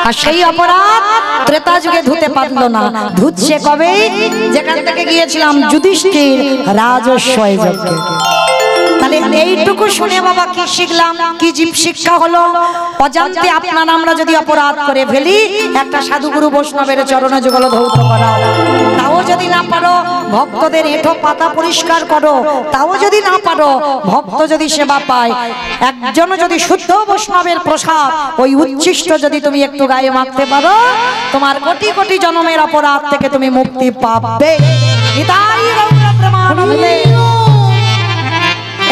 আর সেই অপরাধ ত্রেতা যুগে ধুতে পারলো না, ধুচ্ছে কবে? যেখান থেকে গিয়েছিলাম যুধিষ্ঠির রাজস্বয় যজ্ঞে। তাহলে এইটুকু শুনে বাবা কি শিখলাম, কি জীব শিক্ষা হলো? অজান্তে আপনারা আমরা যদি অপরাধ করে ফেলি, একটা সাধুগুরু বৈষ্ণবের চরণে যুগল ধৌত করা, তাও যদি না পারো ভক্তদের এঁঠো পাতা পরিষ্কার করো, তাও যদি না পারো ভক্ত যদি সেবা পায়, একজন যদি শুদ্ধ বৈষ্ণবের প্রসাদ ওই উচ্ছিষ্ট যদি তুমি একটু গায়ে মাখতে পারো, তোমার কোটি কোটি জন্মের অপরাধ থেকে তুমি মুক্তি পাবে।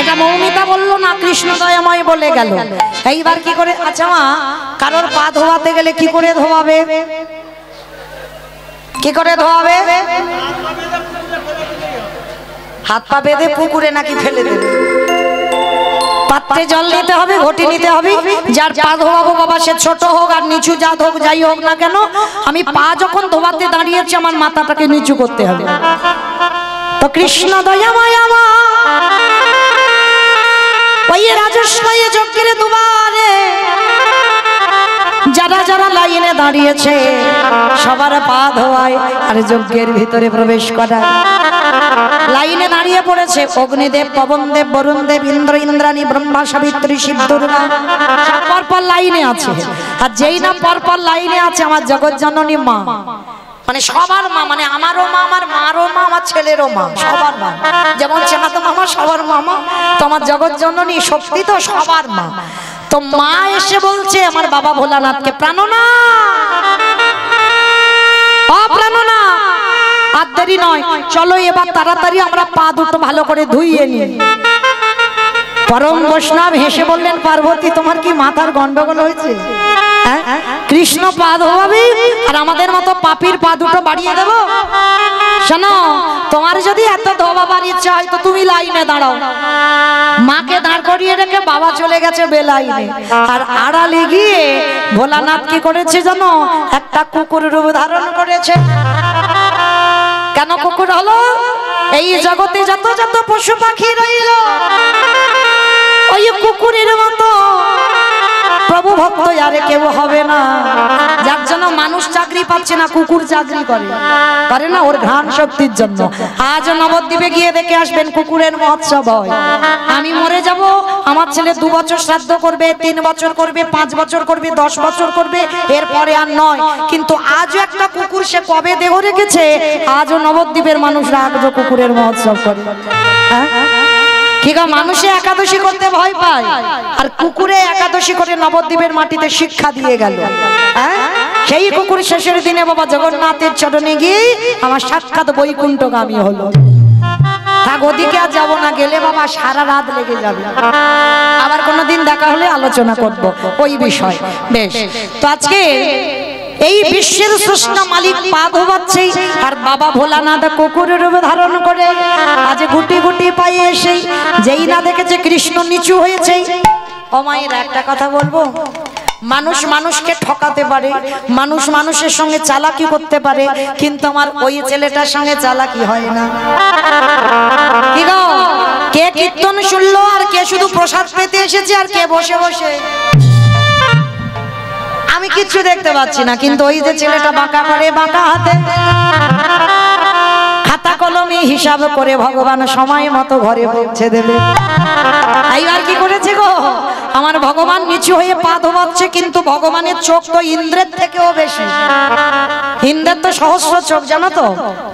এটা মৌমিতা বললো না, কৃষ্ণ দয়াময় বলে গেল। এইবার কি করে? আচ্ছা মা, কারোর পা ধোয়াতে গেলে কি করে ধোয়াবে? কি করে ধোয়াবে? হাত পা বেঁধে পুকুরে নাকি ফেলে দেবে? পাত্রে জল নিতে হবে, ঘটি নিতে হবে। যার পা ধোয়াবো বাবা, সে ছোট হোক আর নিচু জাত হোক, যাই হোক না কেন, আমি পা যখন ধোয়াতে দাঁড়িয়েছি আমার মাথাটাকে নিচু করতে হবে। তো কৃষ্ণ দয়াময় আমার ওই রাজস্বয় যজ্ঞের দুবারে যারা যারা লাইনে দাঁড়িয়েছে সবার পা ধোয়ায় আর যজ্ঞের ভিতরে প্রবেশ করায়। লাইনে দাঁড়িয়ে পড়েছে অগ্নিদেব, পবনদেব, বরুণদেব, ইন্দ্র, ইন্দ্রাণী, ব্রহ্মা, সাবিত্রী, শিব, দুর্গা, সব পরপর লাইনে আছে। আর যেই না পরপর লাইনে আছে আমার জগৎজননী মা, মানে সবার মা, মানে আমারও মা, আমার মারও মা, আমার ছেলেরও মা, সবার মা। যেমন চেনাতো মামা সবার মামা, তোমার জগৎজননী শক্তি তো সবার মা। তো মা এসে বলছে আমার বাবা ভোলানাথকে, প্রাণনাথ, ও প্রাণনাথ, আর দেরি নয়, চলো এবার তাড়াতাড়ি আমরা পা দুটো ভালো করে ধুইয়ে নিই। পরম বৈষ্ণব হেসে বললেন, পার্বতী তোমার কি মাথার গন্ডগোল হয়েছে? কৃষ্ণ পা ধোয়াবে আর আমাদের মতো পাপীর পা দুটো বাড়িয়ে দেব? শোনো, তোমার যদি এত ধোয়াবার ইচ্ছা হয় তো তুমি লাইনে দাঁড়াও। মাকে দাঁড় করিয়ে রেখে বাবা চলে গেছে বেলাইনে, আর আড়ালে গিয়ে ভোলানাথ কি করেছে জানো? একটা কুকুর রূপ ধারণ করেছে। কেন কুকুর হলো? এই জগতে যত যত পশু পাখি রইল ওই কুকুরের মতো প্রভু ভক্ত আর কেউ হবে না। যার জন্য মানুষ চাকরি পাচ্ছে না, কুকুর চাকরি করে না, ওর ঘ্রাণ শক্তির জন্য। আজ নবদ্বীপে গিয়ে দেখে আসবেন কুকুরের মহোৎসব হয়। আমি মরে যাব, আমার ছেলে 2 বছর শ্রাদ্ধ করবে, 3 বছর করবে, 5 বছর করবে, 10 বছর করবে, এরপরে আর নয়। কিন্তু আজও একটা কুকুর সে কবে দেহ রেখেছে, আজও নবদ্বীপের মানুষরা আজও কুকুরের মহোৎসব করে। মানুষে একাদশী করতে ভয় পায়, আর কুকুরে একাদশী করে নবদ্বীপের মাটিতে শিক্ষা দিয়ে গেল। সেই কুকুর শেষের দিনে বাবা জগন্নাথের চরণে গিয়ে আমার সাক্ষাৎ বৈকুণ্ঠগামী হলো। থাক, ওদিকে আর যাবো না, গেলে বাবা সারা রাত লেগে যাবে। আবার কোনোদিন দেখা হলে আলোচনা করব ওই বিষয়। বেশ, তো আজকে এই বিশ্বের স্রষ্টা মালিক পা ধোয়াচ্ছে, আর বাবা ভোলানাথ কুকুরের রূপ ধারণ করে আজ গুটি গুটি পায়ে এসে যেই না দেখেছে কৃষ্ণ নিচু হয়েছে। ও মায়ের একটা কথা বলবো, মানুষ মানুষকে ঠকাতে পারে, মানুষ মানুষের সঙ্গে চালাকি করতে পারে, কিন্তু আমার ওই ছেলেটার সঙ্গে চালাকি হয় না। কি গো, কে কীর্তন শুনলো আর কে শুধু প্রসাদ পেতে এসেছে আর কে বসে বসে, আমি কিচ্ছু দেখতে পাচ্ছি না। কিন্তু ওই যে ছেলেটা বাঁকা করে, বাঁকা হাতে খাতা কলমে হিসাব করে ভগবান সময় মতো ঘরে পৌঁছে দেবে। এইবার কি করেছে গো, আমার ভগবান নিচু হয়ে পা ধোয়াচ্ছে, কিন্তু ভগবানের চোখ তো ইন্দ্রের থেকেও বেশি। ইন্দ্রের তো সহস্র চোখ, জানো তো?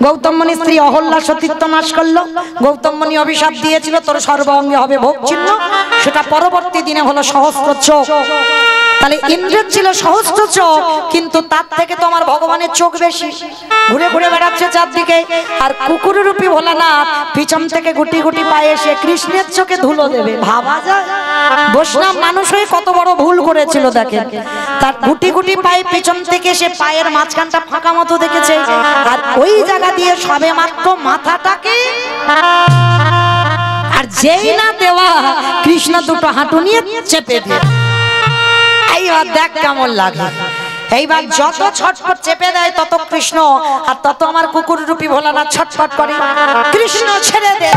গৌতম মুনির স্ত্রী অহল্যা সতীত্ব নাশ করলো, গৌতম মুনি অভিশাপ দিয়েছিল তোর সর্ব অঙ্গে হবে ভোগ চিহ্ন, সেটা পরবর্তী দিনে হলো সহস্র চোখ। তাহলে ইন্দ্রের ছিল সহস্র চোখ, কিন্তু তার থেকে তো আমার ভগবানের চোখ বেশি, ঘুরে ঘুরে বেড়াচ্ছে চারদিকে। আর কুকুর রূপী ভোলানাথ পিছন থেকে গুটি গুটি পায়ে এসে কৃষ্ণের চোখে ধুলো দেবে। ভাবা যায় বৈষ্ণব মানুষ হয়ে কত বড় ভুল করেছিল। দেখেন, তার গুটি গুটি পায়ে পিছন থেকে সে পায়ের মাঝখানটা ফাঁকা মতো দেখেছে, আর ওই জায়গা দিয়ে সবে মাত্র মাথাটাকে, আর যেই না দেওয়া কৃষ্ণ দুটো হাঁটু নিয়ে চেপে দিয়ে, এইবার দেখ কেমন লাগে। এইবার যত ছটফট চেপে দেয় তত কৃষ্ণ, আর তত আমার কুকুর রূপী ভোলানাথ ছটফট করে, কৃষ্ণ ছেড়ে দে,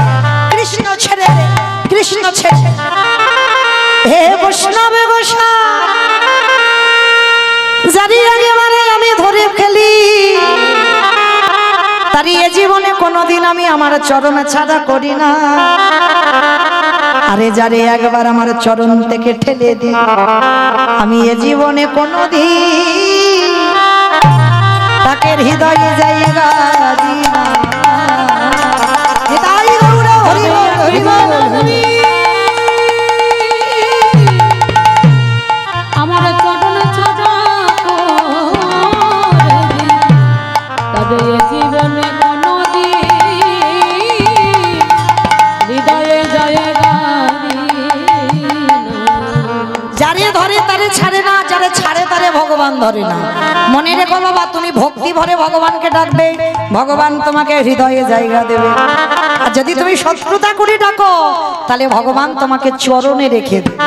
কৃষ্ণ ছেড়ে দে, কৃষ্ণ ছেড়ে। হে বৈষ্ণব গোসাই, জারি তার এ জীবনে কোনোদিন আমি আমার চরণ ছাড়া করি না। আরে যারে একবার আমার চরণ থেকে ঠেলে দি, আমি এ জীবনে কোনোদিন তাকে হৃদয়ে জায়গা দিই না। হৃদয় গৌর হরি হরি হরি। আমার চরণ ছাড়া তবে এ জীবনে কোনোদিন হৃদয়ে জায়গা দিই না। যারে ধরে তারে ছাড়ে না, যারে ছাড়ে তারে ভগবান ধরে না। মনে রেখো বাবা, তুমি ভক্তি ভরে ভগবানকে ডাকবে, ভগবান তোমাকে হৃদয়ে জায়গা দেবে। আর যদি তুমি শত্রুতা করে ডাকো, তাহলে ভগবান তোমাকে চরণে রেখে দেবে,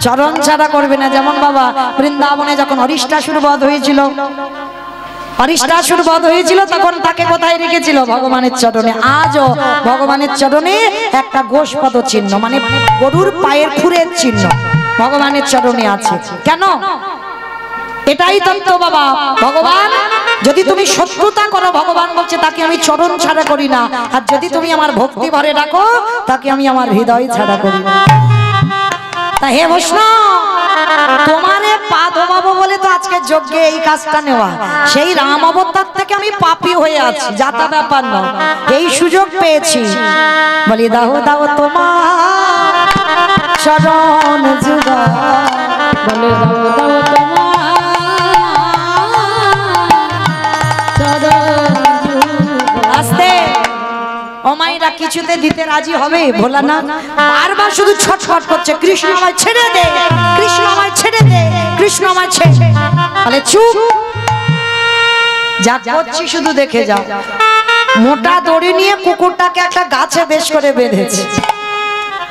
চরণ ছাড়া করবে না। যেমন বাবা বৃন্দাবনে যখন অরিষ্টাসুর বধ হয়েছিল, অরিষ্টাসুর বধ হয়েছিল, তখন তাকে কোথায় রেখেছিল? ভগবানের চরণে। আজও ভগবানের চরণে একটা গোষ্পদ চিহ্ন, মানে গরুর পায়ের খুরের চিহ্ন ভগবানের চরণে আছে। কেন? এটাই তত্ত্ব বাবা। ভগবান যদি তুমি শত্রুতা করো, ভগবান বলছে তাকে আমি চরণ ছাড়া করি না। আর যদি তুমি আমার ভক্তি ভরে ডাকো, তাকে আমি আমার হৃদয় ছাড়া করি না। তা হে বৈষ্ণব, তোমারে পা ধোবাবো বলে তো আজকে যজ্ঞে এই কাজটা নেওয়া। সেই রাম অবতার থেকে আমি পাপী হয়ে আছি, যাতা ব্যাপার না, এই সুযোগ পেয়েছি। বলি দাও দাও তোমার চরণ যুগা, বলে দাও দাও তোমার চরণ আস্তে। অমাইরা কিছুতে দিতে রাজি হবে? ভোলা না বারবার শুধু ছটফট করছে, কৃষ্ণ আমায় ছেড়ে দে, কৃষ্ণ আমায় ছেড়ে দে, কৃষ্ণ আমায় ছেড়ে। বলে চুপ, যা করছি শুধু দেখে যাও। মোটা দড়ি নিয়ে কুকুরটাকে একটা গাছে বেশ করে বেঁধেছে।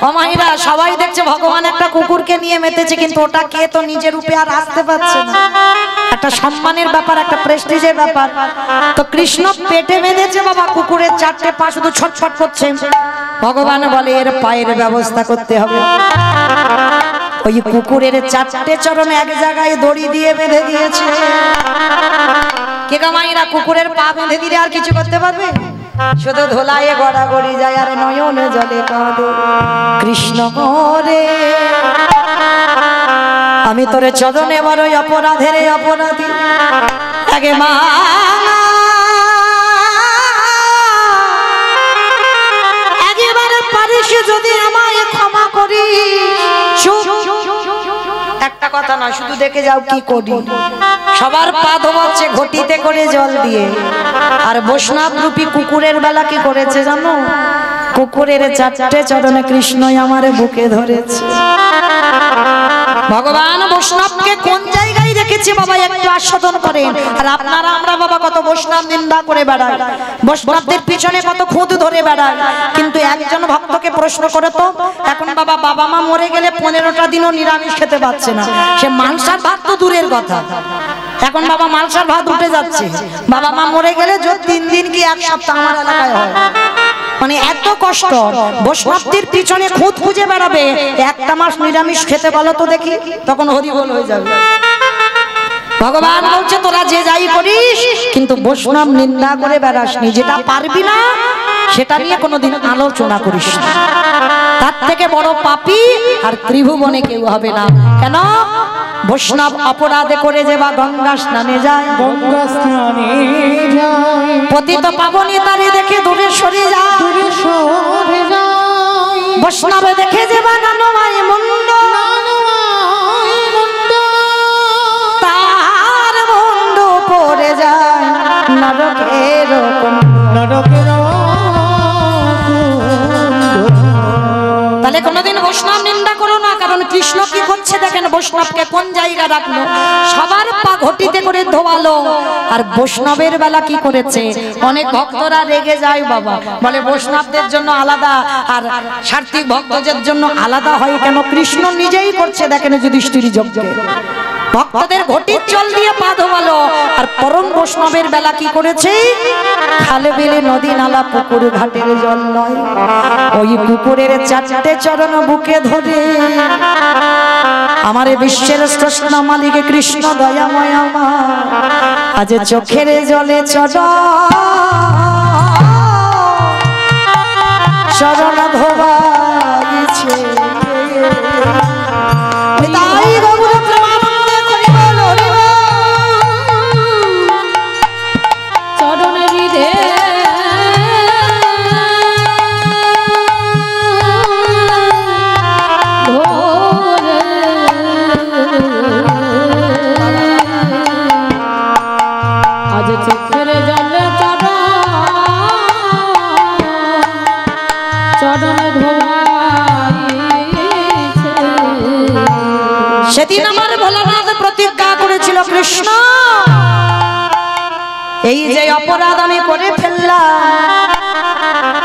অমাইরা সবাই দেখছে ভগবান একটা কুকুরকে নিয়ে মেতেছে, কিন্তু ওটা কে তো নিজের রূপে আর আসতে পারছে না। একটা সম্মানের ব্যাপার, একটা প্রেস্টিজের ব্যাপার। তো কৃষ্ণ পেটে বেঁধেছে বাবা, কুকুরের চারটে পা শুধু ছটফট করছে। ভগবান বলে এর পায়ের ব্যবস্থা করতে হবে। ওই কুকুরের চারটে চরণ এক জায়গায় দড়ি দিয়ে বেঁধে দিয়েছে। কে গামাইরা কুকুরের পা বেঁধে দিলে আর কিছু করতে পারবে? শুধু ধোলায় গড়াগড়ি যায় আর নয়নে জলে কাঁদে। কৃষ্ণ রে আমি তোরে চরণে বড়ই অপরাধের অপরাধী, আগে মা একেবারে পারিস যদি আমায় ক্ষমা করি। একটা কথা না, শুধু দেখে যাও কি করি। সবার পা ধোয়াচ্ছে ঘটিতে করে জল দিয়ে, আর বৈষ্ণব রূপী কুকুরের বেলা কি করেছে জানো? কুকুরের চারটে চরণে কৃষ্ণই আমারে বুকে ধরেছে। ভগবান বৈষ্ণবকে কোন জায়গায় রেখেছে বাবা একটু আস্বাদন করেন। আর আপনারা আমরা বাবা কত বৈষ্ণব নিন্দা করে বেড়াই, বৈষ্ণবদের পিছনে কত খুঁত ধরে বেড়াই। কিন্তু একজন ভক্তকে প্রশ্ন করে তো, এখন বাবা বাবা মা মরে গেলে 15টা দিনও নিরামিষ খেতে পাচ্ছে না। সে মাংসার ভাত তো দূরের কথা, এখন বাবা মাংসার ভাত উঠে যাচ্ছে। বাবা মা মরে গেলে যদি 3 দিন কি 1 সপ্তাহ আমার এলাকায় হয়। মানে এত কষ্ট, বৈষ্ণবদের পিছনে খুঁত খুঁজে বেড়াবে। একটা মাস নিরামিষ খেতে বলো তো দেখি, তখন হরিবোল হয়ে যাবে। ভগবান বলছে তোরা যে যাই করিস, কিন্তু বৈষ্ণব নিন্দা করে বেড়াসনি। যেটা পারবি না সেটা নিয়ে কোনোদিন আলোচনা করিস না। তার থেকে বড় পাপী আর ত্রিভুবনে কেউ হবে না। কেন? বৈষ্ণব অপরাধে করে যে বা গঙ্গা স্নানে যায়, গঙ্গা স্নানে যায়, পতিত পাবনী তারে দেখে দূরে সরে যায়, দূরে সরে যায়। বৈষ্ণবে দেখে যে বা নানমায় মন্দ, তার মন্দ পড়ে যায় নরকের কুণ্ড। নরকের তাহলে কোনোদিন বৈষ্ণব নিন্দা করো না। কারণ কৃষ্ণ কি করছে দেখেন, বৈষ্ণবকে কোন জায়গা রাখলো, সবার পা ঘটিতে করে ধোয়ালো। আর বৈষ্ণবের বেলা কি করেছে? অনেক ভক্তরা রেগে যায় বাবা, বলে বৈষ্ণবদের জন্য আলাদা আর সার্থিক ভক্তদের জন্য আলাদা হয় কেন? কৃষ্ণ নিজেই করছে দেখেন যুধিষ্ঠির যজ্ঞে, ভক্তদের ঘটির জল দিয়ে পা ধোয়ালো। আর পরম বৈষ্ণবের বেলা কি করেছে? খালে বিলে নদী নালা পুকুর ঘাটের জল নয়, ওই পুকুরের চারটে চরণ বুকে ধরে আমারে বিশ্বের স্রষ্টা মালিক কৃষ্ণ দয়াময় আমার আজ চোখের জলে চড় চরণ ধোবাইছে তাই গৌর প্রেমানন্দে করি বল হরি বল। চরণে হৃদে ধরে আজ চোখের জলে চরণে ধোয়াইছে। সেদিন আমার ভোলানাথ প্রতিজ্ঞা করেছিল কৃষ্ণ এই যে অপরাধ আমি করে ফেললাম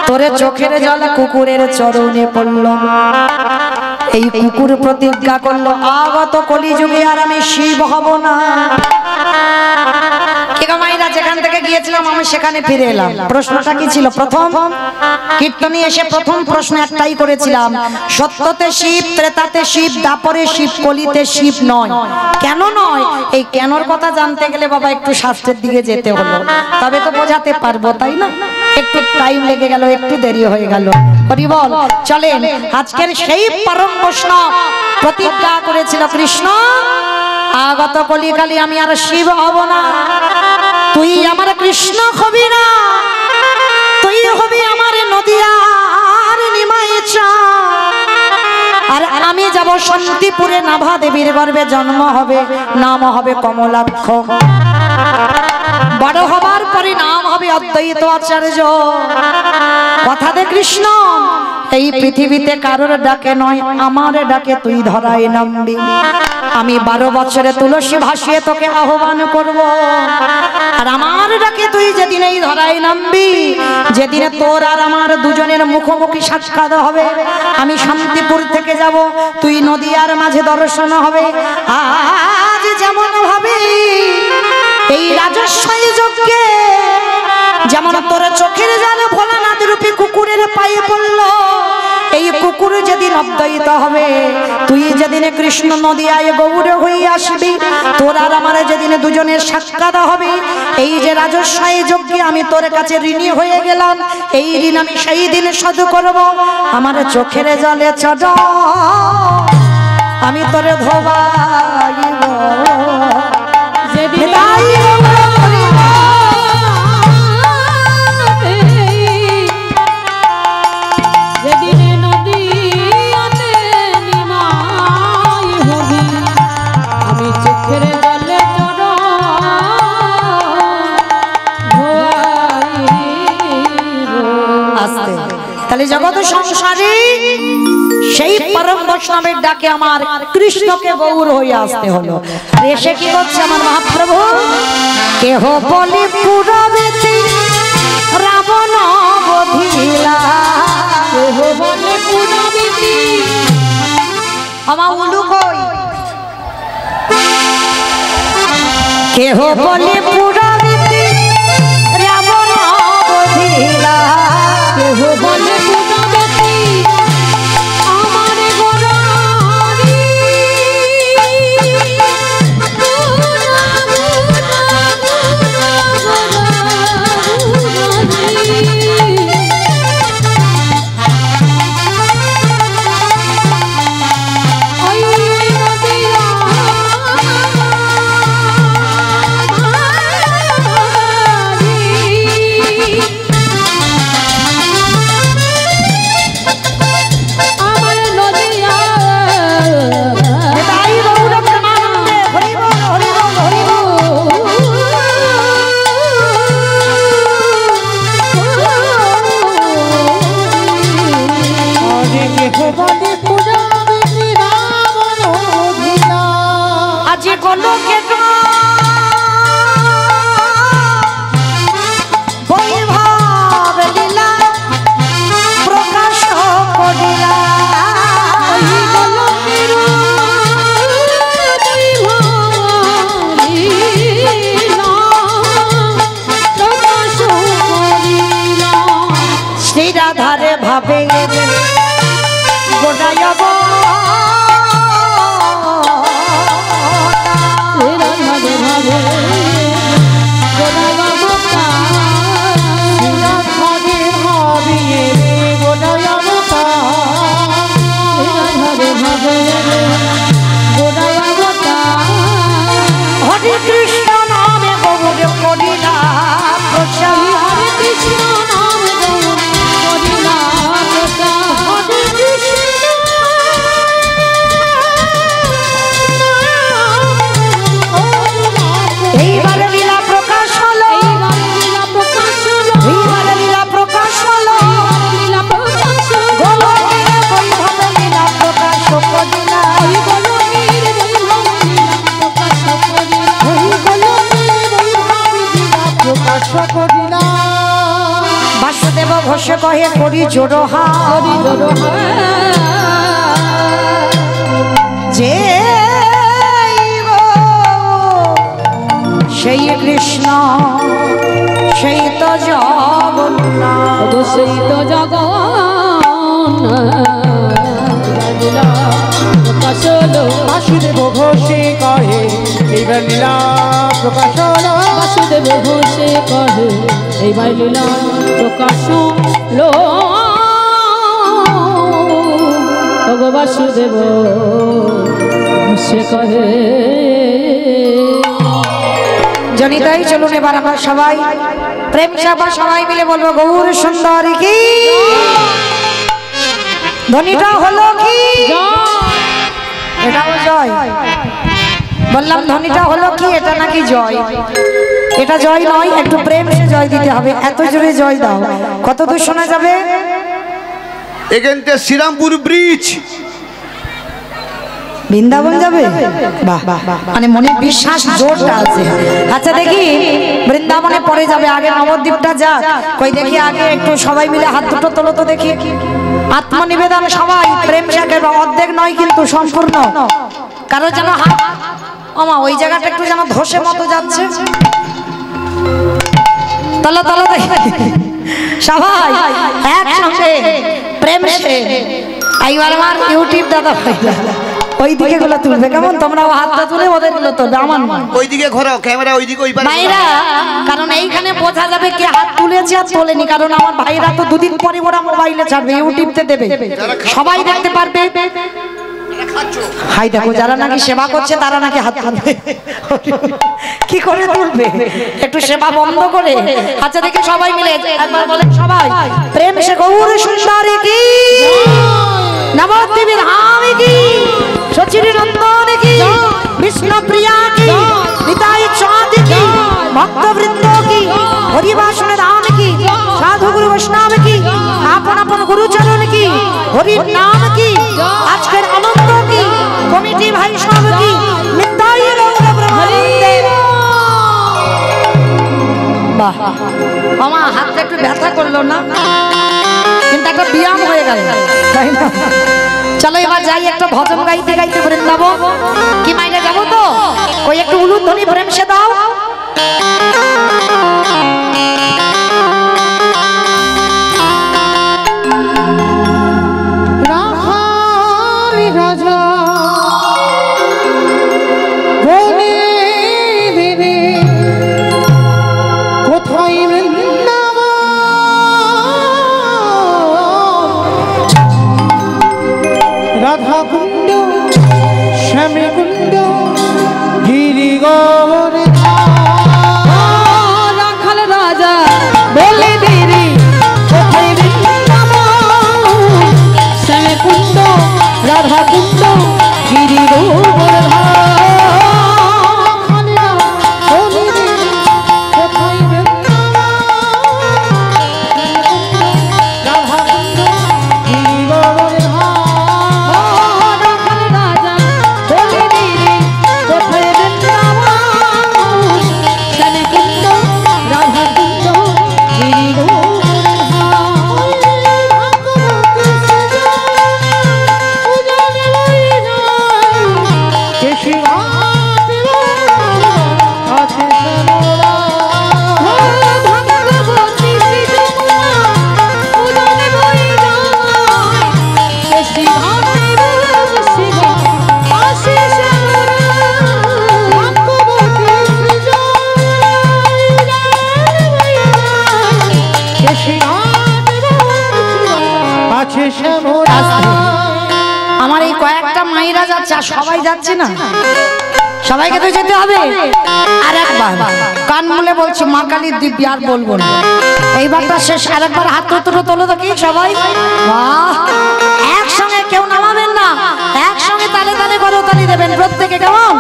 তোরে চোখের জল কুকুরের চরণে পড়ল এই কুকুর প্রতিজ্ঞা করলো আগত কলিযুগে আর আমি শিব হব না। মাইরা যেখান থেকে গিয়েছিলাম আমি সেখানে ফিরে এলাম। প্রশ্নটা কি ছিল? প্রথম কীর্তনী এসে প্রথম প্রশ্ন একটাই করেছিলাম, সত্যতে শিব, ত্রেতাতে শিব, দাপরে শিব, কলিতে শিব নয়। কেন নয়? এই কেনর কথা জানতে গেলে বাবা একটু শাস্ত্রের দিকে যেতে হলো, তবে তো বোঝাতে পারবো, তাই না? একটু টাইম লেগে গেল, একটু দেরি হয়ে গেল। হরি বল। চলেন আজকের সেই পরম বৈষ্ণব প্রতিজ্ঞা করেছিল কৃষ্ণ আগত কলিকালে আমি আর শিব হব না, তুই আমার কৃষ্ণ হবি না, তুই হবি আমার নদিয়ার নিমাই চাঁদ। আর আমি যাব শান্তিপুরে, নাভা দেবীর গর্ভে জন্ম হবে, নাম হবে কমলাক্ষ। বড় হবার পরে নাম হবে অদ্বৈত আচার্য। কথা দে কৃষ্ণ এই পৃথিবীতে কারোর ডাকে নয়, আমার ডাকে তুই ধরায় নামবি। আমি 12 বছরে তুলসী ভাসিয়ে তোকে আহ্বান করব, আর আমার ডাকে তুই যেদিন এই ধরায় নামবি, যেদিনে তোর আর আমার দুজনের মুখোমুখি সাক্ষাৎ হবে, আমি শান্তিপুর থেকে যাব, তুই নদিয়ার মাঝে দর্শন হবে। আজ যেমন ভাবে এই রাজস্বী যজ্ঞে যেমন তোর চোখের জলে ভোলানাথ রূপী কুকুরের পায়ে পড়ল, এই কুকুর যেদিন অদ্বৈত হবে, তুই যেদিনে কৃষ্ণ নদিয়ায় গৌর হয়ে আসবি, তোর আর আমার যেদিনে দুজনের সাক্ষাৎ হবে, এই যে রাজস্বী যজ্ঞে আমি তোর কাছে ঋণী হয়ে গেলাম, এই ঋণ আমি সেই দিনে শোধ করব। আমার চোখের জলে চড় আমি তোরে ধোবাইব যেদিন তাহলে জগৎ সংসারে সেই পরম বৈষ্ণবের ডাকে আমার কৃষ্ণকে গৌর হয়ে আসতে হলো। আর এসে কি করছে আমার মহাপ্রভু? কেহ বলি পুরবেতে রাবণ বধিলা, কেহ বলে পুরবেতে আমার উলু কই? কেহ বলি পুরবেতে রাবণ বধিলা, কেহ বলে পুরবেতে আমার গোরারি, ভাবে গোটায়ব রাধারে হরে কৃষ্ণ নামে গৌর করিলা প্রচার হরে কৃষ্ণ নাম গৌর করিলা প্রচার হরে কৃষ্ণ এইবার লীলা প্রকাশ হলো এইবার লীলা প্রকাশ হলো এইবার লীলা প্রকাশ হলো লীলা প্রকাশ হলো গোলকের বৈভবে লীলা প্রকাশ করিলা ওই গোলকের বৈভব লীলা প্রকাশ করিলা ওই গোলকের বৈভব লীলা প্রকাশ করিলা বাসুদেব ঘোষ কহে করি জোড়হা হরি দরহা যে সেই কৃষ্ণ সেই তো জগন্নাথ অবশ্যই তো লীলা প্রকাশ হলো বাসুদেব ঘোষে কহে এইবার লীলা প্রকাশ হলো বাসুদেব ঘোষে কহে এইবার লীলা প্রকাশ হলো ওগো বাসুদেব ঘোষে কহে জনিতাই চলুন এবার আমরা সবাই প্রেম সভা সবাই মিলে বলবো গৌর সুন্দর কি ধ্বনিটা হলো কি এটাও জয় বললাম ধ্বনিটা হলো কি এটা নাকি জয় এটা জয় নয় একটু প্রেম সে জয় দিতে হবে এত জোরে জয় দাও কত দূর শোনা যাবে এখানতে শ্রীরামপুর ব্রিজ বৃন্দাবন যাবে বাহ মানে মনে বিশ্বাস জোরটা আছে আচ্ছা দেখি বৃন্দাবনে পরে যাবে আগে নবদ্বীপটা যাক কই দেখি আগে একটু সবাই মিলে হাত দুটো তোলো তো দেখি আত্মনিবেদন সবাই প্রেম শেখে বা অর্ধেক নয় কিন্তু সম্পূর্ণ কারো যেন হাত আমা ওই জায়গাটা একটু যেন ধসে মতো যাচ্ছে তোলো তোলো দেখি সবাই একসঙ্গে প্রেম শেখ এইবার আমার ইউটিউব দাদা ভাইরা ওই দিকে গুলো তুলবে কেমন তোমরা হাতটা তুলে ওদের গুলো তুলবে আমার ওইদিকে ঘোরাও ক্যামেরা ওইদিকে ওই পারে ভাইরা কারণ এইখানে বোঝা যাবে কে হাত তুলেছে আর তোলেনি কারণ আমার ভাইরা তো দুদিন পরে ওরা মোবাইলে ছাড়বে ইউটিউবতে দেবে সবাই দেখতে পারবে হাই দেখো যারা নাকি সেবা করছে তারা নাকি হাত তুলবে কি করে তুলবে একটু সেবা বন্ধ করে আচ্ছা দেখে সবাই মিলে একবার বলেন সবাই প্রেম সে গৌর সুন্দরী কি নবদ্বীপের ধামে কি সচির নন্দন কি বিষ্ণু প্রিয়া কি নিতাই চাঁদ কি ভক্তবৃন্দ কি হরিবাসন ধাম কি সাধু গুরু বৈষ্ণব কি আপন আপন গুরুচরণ কি হরির নাম কি আজকের আনন্দ কি কমিটি ভাই সব কি নিতাই গৌর ব্রহ্মানন্দে বাহ আমার হাতটা একটু ব্যথা করলো না কিন্তু একটা ব্যায়াম হয়ে গেল তাই না চলো এবার যাই একটা ভজন গাইতে গাইতে বৃন্দাবন কি মাইনে যাবো তো ওই একটু উলুধ্বনি প্রেম সে দাও রাখালি রাজা বনে দিদি কোথায় বৃন্দাবন রাধা কুণ্ড শ্যামী কুণ্ড গিরি গৌরে রাখাল রাজা বলে দেরি কোথায় বৃন্দাবন শ্যামে কুণ্ড রাধা কুণ্ড গিরি গোবর্ধন আমার এই কয়েকটা মাইরা যাচ্ছে আর সবাই যাচ্ছে না সবাইকে তো যেতে হবে। আর একবার কান মুলে বলছি মা কালীর দিব্যি, আর বলবো না। এইবারটা শেষ। আর একবার হাত তুলে তোলো দেখি সবাই। বাহ, একসঙ্গে কেউ নামাবেন না, একসঙ্গে তালে তালে করতালি দেবেন প্রত্যেকে, কেমন?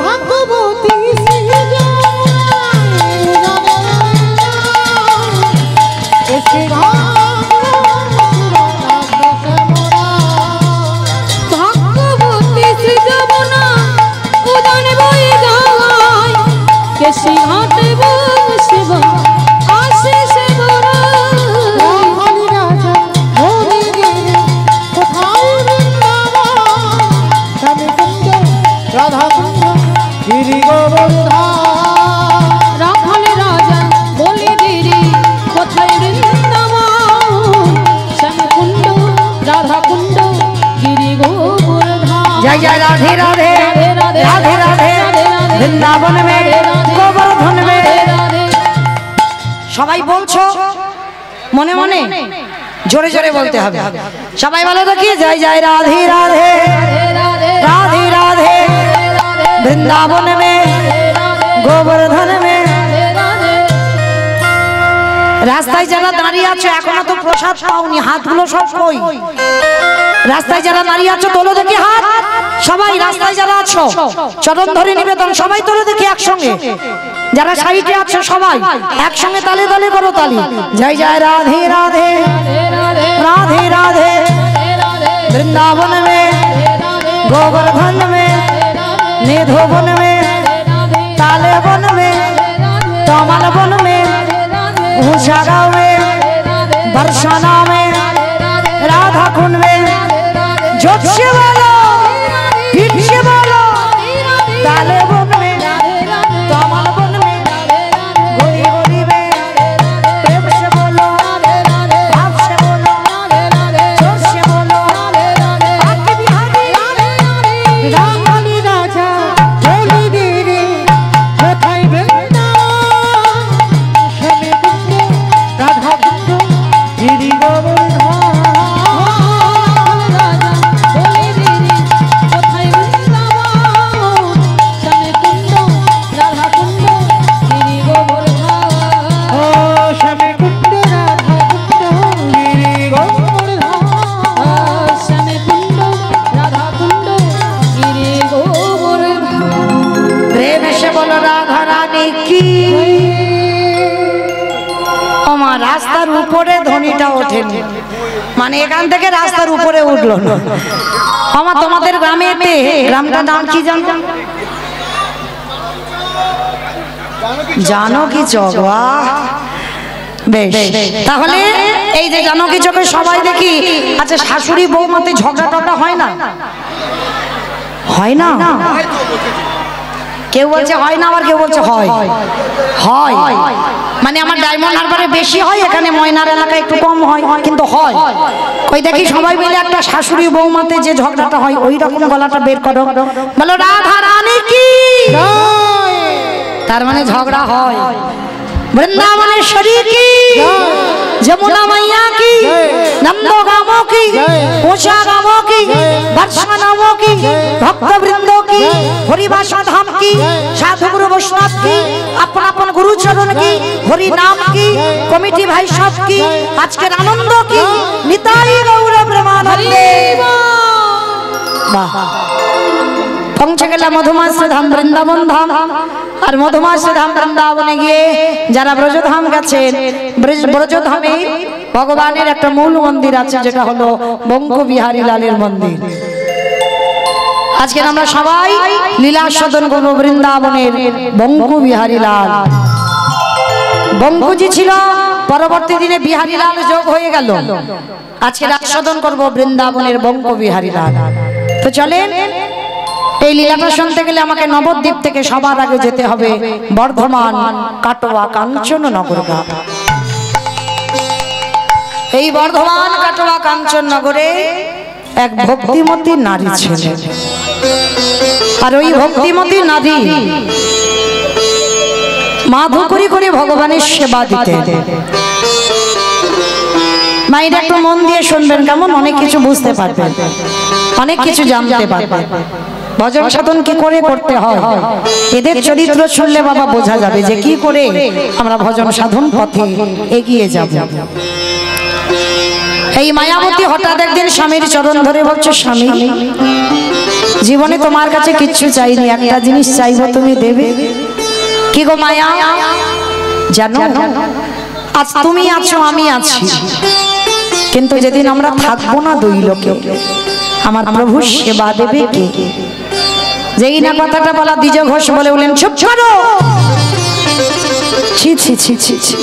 ভাগ্যবতী সৃজন এসে ভাগ্যবতী সৃজবনা উদান বই গাওয়ায় কেশি ঘাটে বসব আশিসে বড় রাজা হরি রে কোথায় বৃন্দাবন স্বামী কুঞ্জ রাধা কুঞ্জ গিরি গোবর্ধন রাখালে রাজা বলি দিরি কোথায় বৃন্দাবন শ্যাম কুণ্ড রাধা কুণ্ড গিরি গোবর্ধন জয় জয় রাধে রাধে রাধে রাধে বৃন্দাবন মে গোবর্ধন মে। সবাই বলছো মনে মনে, জোরে জোরে বলতে হবে। সবাই বলো তো কি, জয় জয় রাধে রাধে রাধে রাধে বৃন্দাবন মে গোবর্ধন মে। রাস্তায় যারা দাঁড়িয়ে আছো এখনো তো প্রসাদ পাওনি, হাতগুলো সব কই? রাস্তায় যারা দাঁড়িয়ে আছো তোলো দেখি হাত। সবাই রাস্তায় যারা আছো চরণ ধরে নিবেদন, সবাই তোলো দেখি একসঙ্গে। যারা সাইডে আছো সবাই একসঙ্গে তালে তালে করো তালি। জয় জয় রাধে রাধে রাধে রাধে বৃন্দাবন মে গোবর্ধন মে निधोवन में ताले वन में तमाल वन में भूषागा में बरसाना में राधा कुंड में जोत से बोलो पीठ से बोलो ताले वन में तमाल वन में गोरी गोरी में प्रेम से बोलो भाव से बोलो जोर से बोलो आके बिहारी রাখালে রাজা বলি দিরি কোথায় বৃন্দাবন শ্যামে কুণ্ড রাধা কুণ্ড গিরি গোবর্ধন রাজা বলি দিরি কোথায় বৃন্দাবন শ্যামে কুণ্ড রাধা কুণ্ড গিরি গোবর্ধন ও শ্যামে কুণ্ড রাধা কুণ্ড গিরি গোবর্ধন শ্যামে কুণ্ড রাধা কুণ্ড গিরি গোবর্ধন प्रेम से बोलो राधा रानी की। আমার রাস্তার উপরে ধ্বনিটা ওঠেনি, মানে এখান থেকে রাস্তার উপরে উঠলো না। আমার তোমাদের গ্রামেতে, গ্রামটার নাম কি জানো? জানকী চক। বাহ, বেশ। তাহলে এই যে জানকী চকে সবাই দেখি, আচ্ছা শাশুড়ি বৌমাতে ঝগড়া টগড়া হয় না? হয় না? কেউ বলছে হয় না, আবার কেউ বলছে হয়। হয় মানে আমার ডায়মন্ড হারবারে বেশি হয়, এখানে ময়নার এলাকায় একটু কম হয়, কিন্তু হয়। ওই দেখি সবাই মিলে একটা শাশুড়ি বৌমাতে যে ঝগড়াটা হয় ওই রকম গলাটা বের করো, বলো রাধা রানী কি। তার মানে ঝগড়া হয়। বৃন্দাবনেশ্বরী কি, যমুনা मैया की, नंदगामों की, उषा गामों की, वर्षा नामों की, भक्त वृंदों की, हरिभाषा धाम की, साधु गुरु वैष्णव की, अपन अपन गुरु चरण की, हरि नाम की, कमिटी भाई सब की, आज के आनंद की, निताई गौर प्रेमानंदे। वाह, পৌঁছে গেলাম মধুমাস ধাম বৃন্দাবন ধাম। আর মধুমাস ধাম বৃন্দাবনে গিয়ে যারা ব্রজধাম গেছেন, ব্রজধামে ভগবানের একটা মূল মন্দির আছে, যেটা হলো বঙ্কু বিহারী লালের মন্দির। আজকে আমরা সবাই লীলাস্বাদন করব বৃন্দাবনের বঙ্কু বিহারী লাল। বঙ্কুজি ছিল, পরবর্তী দিনে বিহারী লাল যোগ হয়ে গেল। আজকে আস্বাদন করব বৃন্দাবনের বঙ্কু বিহারী লাল। তো চলেন, এই লীলাটা শুনতে গেলে আমাকে নবদ্বীপ থেকে সবার আগে যেতে হবে বর্ধমান কাটোয়া কাঞ্চননগর ঘাট। এই বর্ধমান কাটোয়া কাঞ্চননগরে এক ভক্তিমতী নারী ছিলেন। আর ওই ভক্তিমতী নারী মাধু করি করে ভগবানের সেবা দিতেন। মায়ের একটু মন দিয়ে শুনবেন, কেমন? অনেক কিছু বুঝতে পারবেন, অনেক কিছু জানতে পারবেন। ভজন সাধন কি করে করতে হয় এদের চরিত্র শুনলে বাবা বোঝা যাবে যে কি করে আমরা ভজন সাধন পথে এগিয়ে যাব। এই মায়াবতী হঠাৎ একদিন স্বামীর চরণ ধরে বলছে, স্বামী জীবনে তোমার কাছে কিচ্ছু চাইনি, একটা জিনিস চাইবো তুমি দেবে। কি গো মায়া, জানো আজ তুমি আছো আমি আছি, কিন্তু যেদিন আমরা থাকবো না দুই লোকে আমার প্রভুর সেবা দেবে কে? যেই না কথাটা বলা দ্বিজ ঘোষ বলে বললেন, চুপ করো, ছি ছি ছি ছি ছি,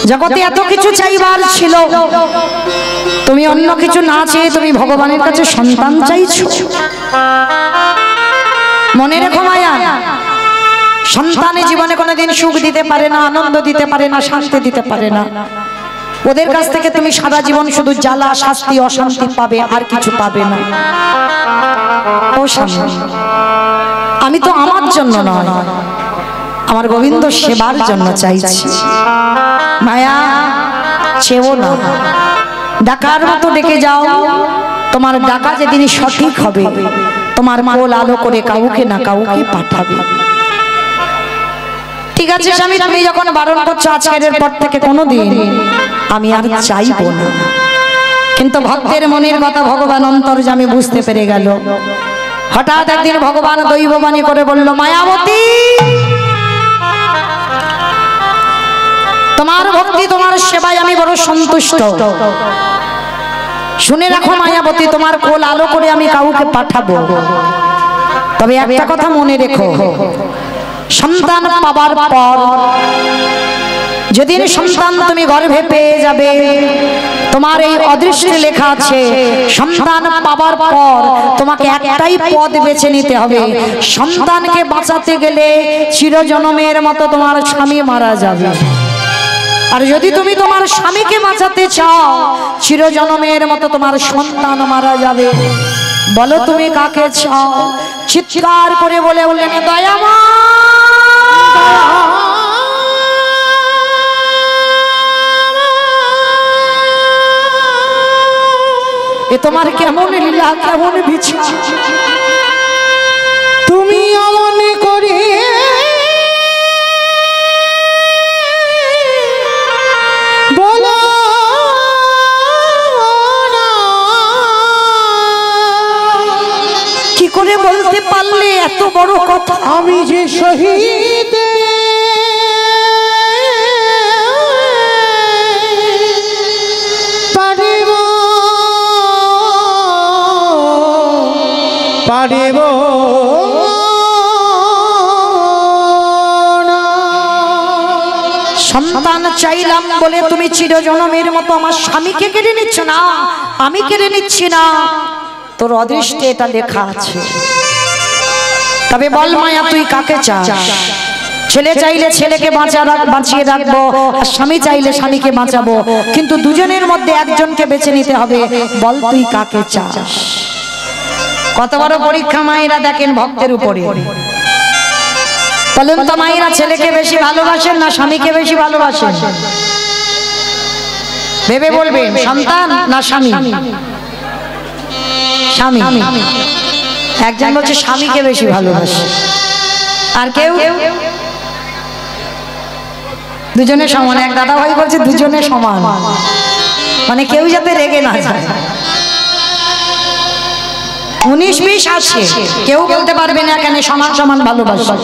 জগতে এত কিছু চাইবার ছিল, তুমি অন্য কিছু না চেয়ে তুমি ভগবানের কাছে সন্তান চাইছো। মনে রেখো মায়া, সন্তানের জীবনে কোনোদিন সুখ দিতে পারে না, আনন্দ দিতে পারে না, শান্তি দিতে পারে না। ওদের কাছ থেকে তুমি সারা জীবন শুধু জ্বালা শাস্তি অশান্তি পাবে, আর কিছু পাবে না। ও স্বামী, আমি তো আমার জন্য নয়, আমার গোবিন্দ সেবার জন্য চাইছি। মায়া চেও না, ডাকার মতো ডেকে যাও, তোমার ডাকা যেদিন সঠিক হবে তোমার কোল আলো করে কাউকে না কাউকে পাঠাবে। ঠিক আছে স্বামী, তুমি যখন বারণ করছো আজকের পর থেকে কোনোদিন আমি আর চাইবো না। কিন্তু ভক্তের মনের কথা ভগবান অন্তর্যামী বুঝতে পেরে গেল। হঠাৎ একদিন ভগবান দৈববাণী করে বলল, মায়াবতী তোমার ভক্তি তোমার সেবায় আমি বড় সন্তুষ্ট। শুনে রাখো মায়াবতী, তোমার কোল আলো করে আমি কাউকে পাঠাবো, তবে একটা কথা মনে রেখো, সন্তান পাবার পর যেদিন সন্তান তুমি গর্ভে পেয়ে যাবে, তোমার এই অদৃষ্টে লেখা আছে সন্তান পাবার পর তোমাকে একটাই পথ বেছে নিতে হবে। সন্তানকে বাঁচাতে গেলে চিরজন্মের মতো তোমার স্বামী মারা যাবে, আর যদি তুমি তোমার স্বামীকে বাঁচাতে চাও চিরজন্মের মতো তোমার সন্তান মারা যাবে। বলো তুমি কাকে চাও? চিৎকার করে বলে বললেন, দয়ামা এ তোমার কেমন লীলা, কেমন বিচার, তুমি অমন করে বলো না। কি করে বলতে পারলে এত বড় কথা? আমি যে শহীদ পারিব না। সন্তান চাইলাম বলে তুমি চিরজন্মের মতো আমার স্বামীকে কেড়ে নিচ্ছ না, আমি কেড়ে নিচ্ছি না, তোর অদৃষ্টে এটা লেখা আছে। তবে বল মায়া, তুই কাকে চাস? ছেলে চাইলে ছেলেকে বাঁচিয়ে রাখবো, আর স্বামী চাইলে স্বামীকে বাঁচাবো, কিন্তু দুজনের মধ্যে একজনকে বেছে নিতে হবে। বল তুই কাকে চাস? কত বড় পরীক্ষা মায়েরা দেখেন ভক্তের উপরে। বলুন তো মায়েরা, ছেলেকে বেশি ভালোবাসেন না স্বামীকে বেশি ভালোবাসেন? ভেবে বলবেন, সন্তান না স্বামী? স্বামী। একজন বলছে স্বামীকে বেশি ভালোবাসে, আর কেউ দুজনে সমান। এক দাদা ভাই বলছে দুজনে সমান, মানে কেউ যাতে রেগে না যায়। 19-20 আছে, কেউ বলতে পারবে না কেন সমান সমান ভালোবাসা।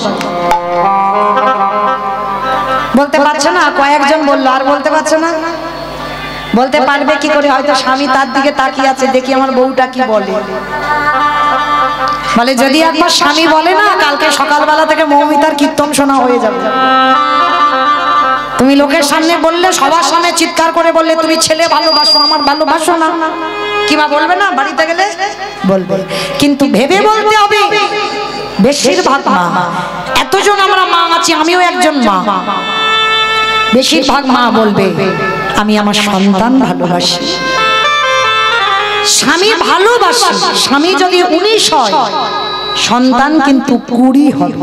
বলতে পারছে না, কয়েকজন বললো, আর বলতে পারছে না। বলতে পারবে কি করে? হয়তো স্বামী তার দিকে তাকিয়ে আছে, দেখি আমার বউটা কি বলে। বলে যদি একবার স্বামী বলে না, কালকে সকালবেলা থেকে মৌমিতার কীর্তন শোনা হয়ে যাবে। তুমি লোকের সামনে বললে, সবার সামনে চিৎকার করে বললে তুমি ছেলে ভালোবাসো, আমার ভালোবাসো না, কি মা বলবে না? বাড়িতে গেলে বলবে, কিন্তু ভেবে বলতে হবে। বেশিরভাগ মা, এতজন আমরা মা আছি, আমিও একজন মা, বেশিরভাগ মা বলবে আমি আমার সন্তান ভালোবাসি। স্বামী ভালোবাসে, স্বামী যদি 19 হয়, সন্তান কিন্তু 20 হবে।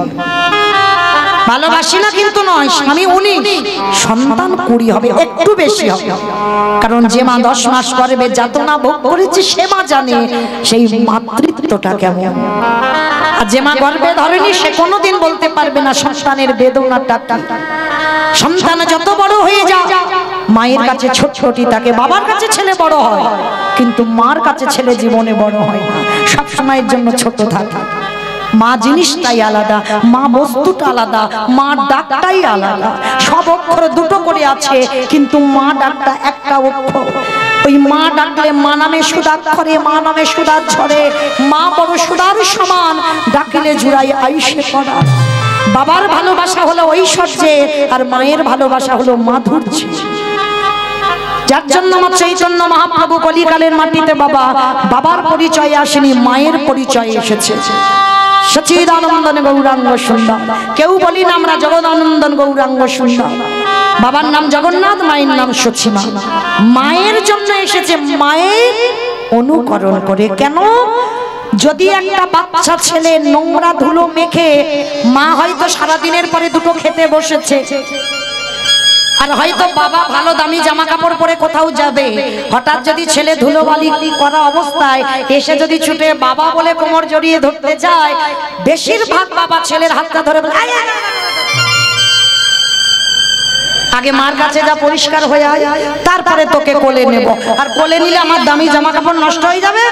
ভালোবাসি না কিন্তু নয়, স্বামী 19, সন্তান 20 হবে, একটু বেশি হবে। কারণ যে মা 10 মাস গর্ভে যাতনা ভোগ করেছে সে মা জানে সেই মাতৃত্বটা কেমন। আর যে মা গর্ভে ধরেনি সে কোনোদিন বলতে পারবে না সন্তানের বেদনাটা কি। সন্তান যত বড় হয়ে যায় মায়ের কাছে ছোট্টটি থাকে, বাবার কাছে ছেলে বড় হয় কিন্তু মার কাছে ছেলে জীবনে বড় হয় না, সব সময়ের জন্য ছোট থাকে। মা জিনিসটাই আলাদা, মা বস্তুটা আলাদা, মা ডাকটাই আলাদা। সব অক্ষর দুটো করে আছে কিন্তু মা ডাকটা একটা অক্ষর। ওই মা ডাকলে মা নামে সুদাক্ষরে, মা নামে সুদার ঝরে, মা বড় সুদার সমান, ডাকলে জুড়াই আইসে পড়া। বাবার ভালোবাসা হলো ঐশ্বর্যে আর মায়ের ভালোবাসা হলো মাধুর্য। যার জন্য আমার চৈতন্য মহাপ্রভু কলিকালের মাটিতে বাবার পরিচয় আসেনি, মায়ের পরিচয় এসেছে। সচিদানন্দন গৌরাঙ্গ সুন্দর, কেউ বলি না আমরা জগদানন্দন গৌরাঙ্গ সুন্দর। বাবার নাম জগন্নাথ, মায়ের নাম সচিমা। মায়ের জন্য এসেছে, মায়ের অনুকরণ করে। কেন? যদি একটা বাচ্চা ছেলে নোংরা ধুলো মেখে, মা হয়তো সারাদিনের পরে দুটো খেতে বসেছে আর হয়তো বাবা ভালো দামি জামা কাপড় পরে কোথাও যাবে, হঠাৎ যদি ছেলে ধুলোবালি করা অবস্থায় এসে যদি ছুটে বাবা বলে কোমর জড়িয়ে ধরতে যায়, বেশিরভাগ বাবা ছেলের হাতটা ধরে বলে আগে মার কাছে যা পরিষ্কার হয়ে আয়, তারপরে তোকে কোলে নেব। আর কোলে নিলে আমার দামি জামা কাপড় নষ্ট হয়ে যাবে,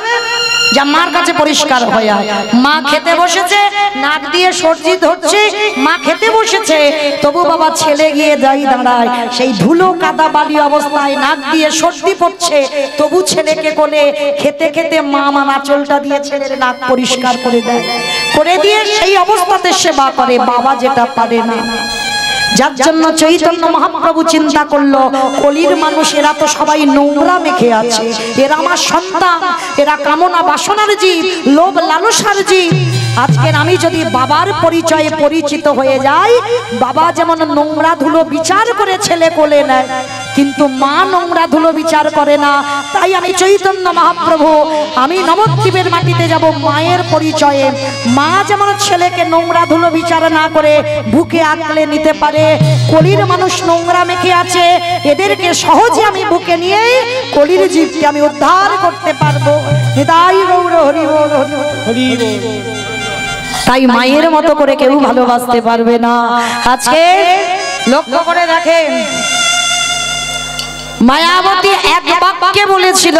যা মার কাছে পরিষ্কার হয়ে আয়। মা খেতে বসেছে, নাক দিয়ে সর্দি ধরছে, মা খেতে বসেছে, তবু বাবা ছেলে গিয়ে দাঁড়ায় সেই ধুলো কাদা বালি অবস্থায়, নাক দিয়ে সর্দি পড়ছে, তবু ছেলেকে কোলে খেতে খেতে মা আমার আঁচলটা দিয়ে ছেলের নাক পরিষ্কার করে দেয়, করে দিয়ে সেই অবস্থাতে সেবা করে, বাবা যেটা পারে না। যার জন্য চৈতন্য মহাপ্রভু চিন্তা করলো কলির মানুষ এরা তো সবাই নোংরা মেখে আছে, এরা আমার সন্তান, এরা কামনা বাসনার জীব, লোভ লালসার জীব। আজকের আমি যদি বাবার পরিচয়ে পরিচিত হয়ে যাই, বাবা যেমন নোংরা ধুলো বিচার করে ছেলে কোলে নেয় কিন্তু মা নোংরা ধুলো বিচার করে না। তাই আমি চৈতন্য মহাপ্রভু আমি নবদ্বীপের মাটিতে যাব মায়ের পরিচয়ে। মা যেমন ছেলেকে নোংরা ধুলো বিচার না করে বুকে আঁকলে নিতে পারে, কলির মানুষ নোংরা মেখে আছে, এদেরকে সহজে আমি বুকে নিয়ে কলির জীবকে আমি উদ্ধার করতে পারবো। নিতাই গৌর হরি বল, হরি বল। তাই মায়ের মতো করে কেউ ভালোবাসতে পারবে না। আজকে লক্ষ্য করে দেখেন, মায়াবতী এক বাক্যে বলেছিল,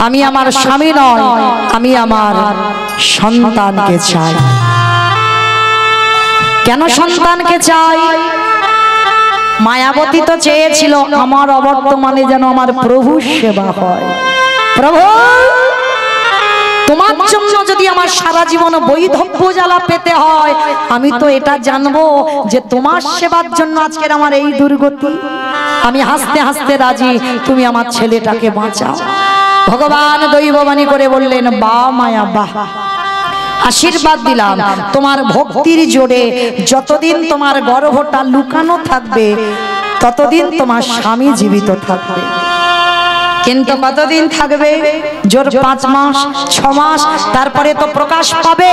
আমি আমার স্বামী নয়, আমি আমার সন্তানকে চাই। কেন সন্তানকে চাই? মায়াবতী তো চেয়েছিল আমার অবর্তমানে যেন আমার প্রভুর সেবা হয়। প্রভু, তোমার জন্য যদি আমার সারা জীবন বৈধব্য জ্বালা পেতে হয়, আমি তো এটা জানবো যে তোমার সেবার জন্য আজকের আমার এই দুর্গতি। আমি হাসতে হাসতে রাজি, তুমি আমার ছেলেটাকে বাঁচাও। ভগবান দৈববাণী করে বললেন, বা মায়া বাহ, আশীর্বাদ দিলাম তোমার ভক্তির জোরে যতদিন তোমার গর্ভটা লুকানো থাকবে ততদিন তোমার স্বামী জীবিত থাকবে। কিন্তু কতদিন থাকবে? জোর 5 মাস 6 মাস, তারপরে তো প্রকাশ পাবে।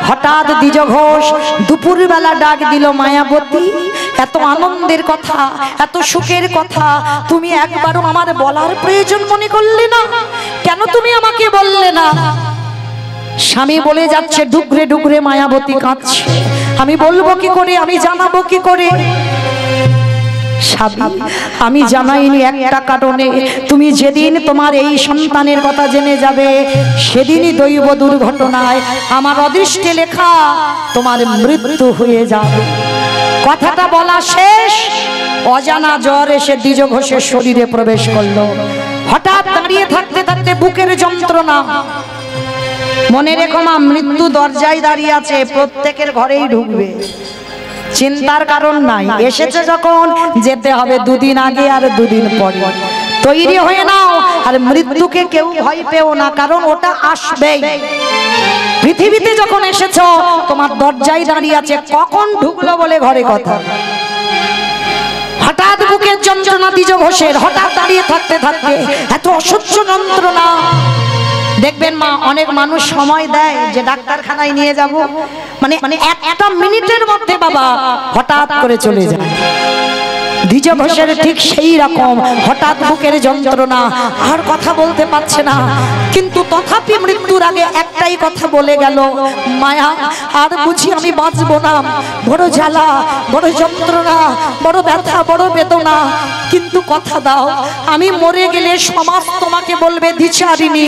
হঠাৎ দ্বিজ ঘোষ দুপুর বেলা ডাক দিল, মায়াবতী এত আনন্দের কথা, এত সুখের কথা তুমি একবারও আমার বলার প্রয়োজন মনে করলে না? কেন তুমি আমাকে বললে না? স্বামী বলে যাচ্ছে ডুকরে ডুকরে, মায়াবতী কাঁদছে। আমি বলবো কি করে, আমি জানাবো কি করে? আমি জানাইনি একটা কারণে, তুমি যেদিন তোমার এই সন্তানের কথা জেনে যাবে সেদিনই দৈব দুর্ঘটনায় আমার অদৃষ্টে লেখা তোমার মৃত্যু হয়ে যাবে। কথাটা বলা শেষ, অজানা জ্বর এসে দ্বিজ ঘোষের শরীরে প্রবেশ করলো। হঠাৎ দাঁড়িয়ে থাকতে থাকতে বুকের যন্ত্রণা। মনে রেখো মা, মৃত্যু দরজায় দাঁড়িয়ে আছে, প্রত্যেকের ঘরেই ঢুকবে, চিন্তার কারণ নাই। এসেছে যখন যেতে হবে, 2 দিন আগে আর 2 দিন পরে। তৈরি হয়ে নাও, আর মৃত্যুকে কেউ ভয় পেও না, কারণ ওটা আসবেই। পৃথিবীতে যখন এসেছো তোমার দরজায় দাঁড়িয়ে আছে, কখন ঢুকলো বলে ঘরে কথা। হঠাৎ বুকের যন্ত্রণা দ্বিজ ঘোষের, হঠাৎ দাঁড়িয়ে থাকতে থাকতে এত অসহ্য যন্ত্রণা। দেখবেন মা, অনেক মানুষ সময় দেয় যে ডাক্তারখানায় নিয়ে যাব, মানে একটা মিনিটের মধ্যে বাবা হঠাৎ করে চলে যায়। দ্বিজ ঘোষের ঠিক সেই রকম, হঠাৎ বুকের যন্ত্রণা, আর কথা বলতে পারছে না, কিন্তু তথাপি মৃত্যুর আগে একটাই কথা বলে গেল, মায়া আর বুঝি আমি বাঁচবো না, বড় জ্বালা, বড় যন্ত্রণা, বড় ব্যথা, বড় বেদনা, কিন্তু কথা দাও আমি মরে গেলে সমাজ তোমাকে বলবে দ্বিচারিণী,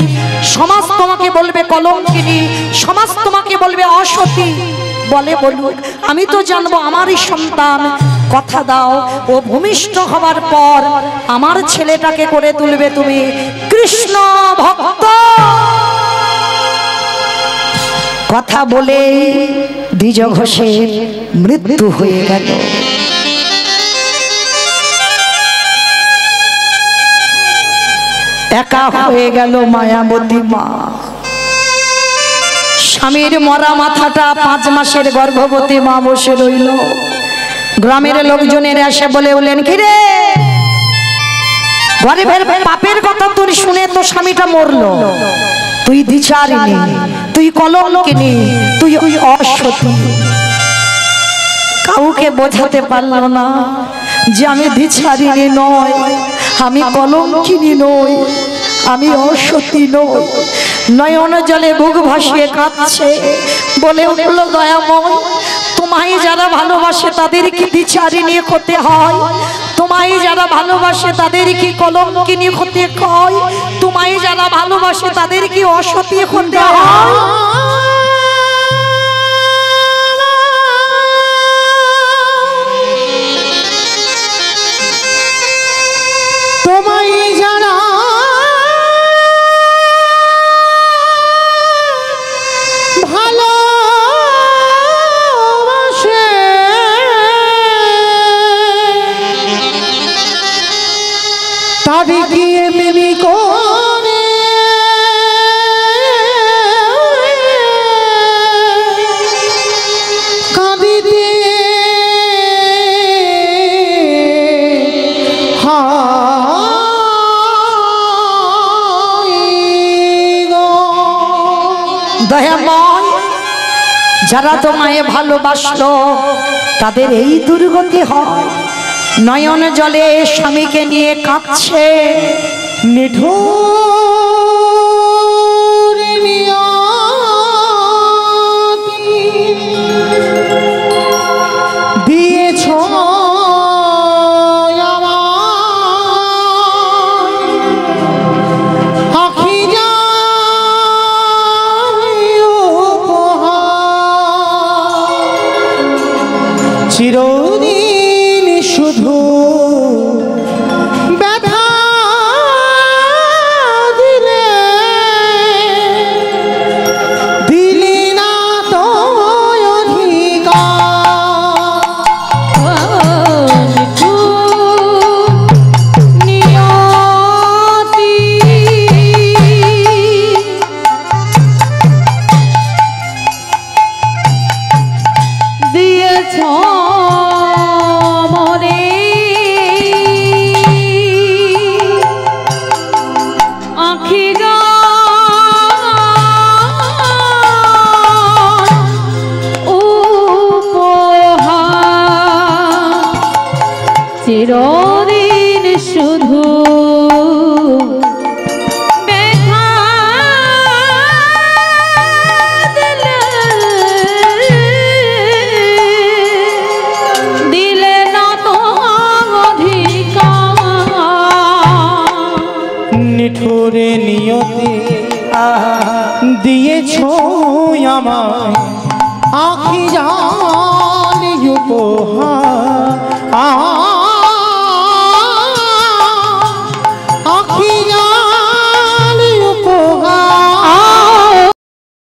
সমাজ তোমাকে বলবে কলঙ্কিনী, সমাজ তোমাকে বলবে অসতী। বলে বলুক, আমি তো জানবো আমারই সন্তান, কথা দাও ও ভূমিষ্ঠ হবার পর আমার ছেলেটাকে করে তুলবে তুমি কৃষ্ণ ভক্ত। কথা বলে দ্বিজ ঘোষের মৃত্যু হয়ে গেল। একা হয়ে গেল মায়াবতী মা। স্বামীর মরা মাথাটা 5 মাসের গর্ভবতী মা বসে রইল। গ্রামের লোকজনের এসে বলে উঠলেন, কিরে গরিবের পাপের কথা তোর শুনে তো স্বামীটা মরলো, তুই দ্বিচারিণী, তুই কলঙ্কিনী, তুই অসতী। কাউকে বোঝাতে পারল না যে আমি দ্বিচারিণী নয়, আমি কলঙ্কিনী নই, আমি অসতী নই। নয়ন জলে বুক ভাসিয়ে কাঁদছে, বলে উঠল, দয়াময় তোমায় যারা ভালোবাসে তাদের কি দ্বিচারিণী হতে হয়? তোমায় যারা ভালোবাসে তাদের কি কলঙ্কিনী হতে হয়? তোমায় যারা ভালোবাসে তাদের কি অসতী হতে হয়? তোমায় যারা ভালোবাসে তাদের গিয়ে প্রেমী করে কাঁদিতে দয়াময় যারা তোমায় ভালোবাসলো তাদের এই দুর্গতি হয়। নয়ন জলে স্বামীকে নিয়ে কাঁদছে, নিঠুর নিয়তি দিয়েছ আখি চিরদিন শুধু ব্যথা দিলে, দিলি না তো চিরদিন শুধু ব্যথা দিলে, দিলে না তো অধিকার। নিঠুরে নিয়তি দিয়েছ আমায়